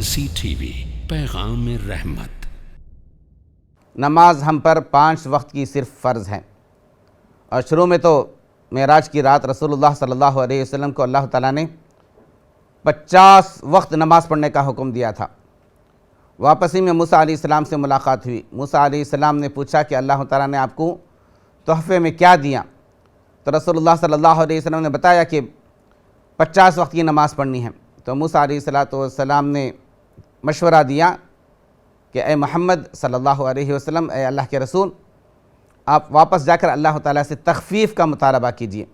مرسی T V, پیغام رحمت۔ نماز ہم پر 5 وقت کی صرف فرض ہے، اور شروع میں تو معراج کی رات رسول اللہ صلی اللہ علیہ وسلم کو اللہ تعالیٰ نے 50 وقت نماز پڑھنے کا حکم دیا تھا۔ واپسی میں موسیٰ علیہ السلام سے ملاقات ہوئی۔ موسیٰ علیہ السلام نے پوچھا کہ اللہ تعالیٰ نے آپ کو تحفے میں کیا دیا؟ تو رسول اللہ صلی اللہ علیہ وسلم نے بتایا کہ 50 وقت کی نماز پڑھنی ہے۔ تو موسیٰ علیہ السلام نے مشورہ دیا کہ اے محمد صلی اللہ علیہ وسلم، اے اللہ کے رسول، آپ واپس جا کر اللہ تعالیٰ سے تخفیف کا مطالبہ کیجئے،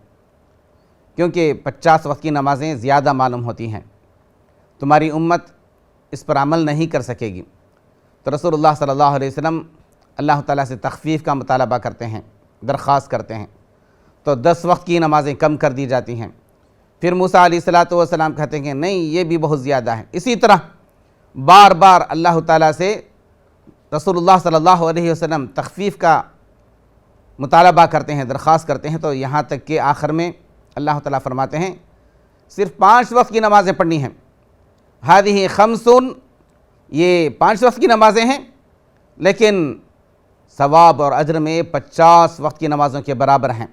کیونکہ 50 وقت کی نمازیں زیادہ معلوم ہوتی ہیں، تمہاری امت اس پر عمل نہیں کر سکے گی۔ تو رسول اللہ صلی اللہ علیہ وسلم اللہ تعالیٰ سے تخفیف کا مطالبہ کرتے ہیں، درخواست کرتے ہیں، تو 10 وقت کی نمازیں کم کر دی جاتی ہیں۔ پھر موسیٰ علیہ السلام کہتے ہیں کہ نہیں، یہ بھی بہت زیادہ ہے۔ اسی طرح بار بار اللہ تعالیٰ سے رسول اللہ صلی اللہ علیہ وسلم تخفیف کا مطالبہ کرتے ہیں، درخواست کرتے ہیں، تو یہاں تک کہ آخر میں اللہ تعالیٰ فرماتے ہیں صرف 5 وقت کی نمازیں پڑھنی ہیں۔ ہذہ خمسٌ، یہ 5 وقت کی نمازیں ہیں، لیکن ثواب اور اجر میں 50 وقت کی نمازوں کے برابر ہیں۔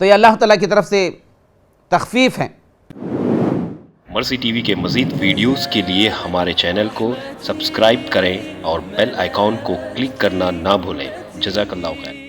تو یہ اللہ تعالیٰ کی طرف سے تخفیف ہیں۔ مرسی ٹی وی کے مزید ویڈیوز کے لیے ہمارے چینل کو سبسکرائب کریں اور بیل آئیکن کو کلک کرنا نہ بھولیں۔ جزاک اللہ خیر۔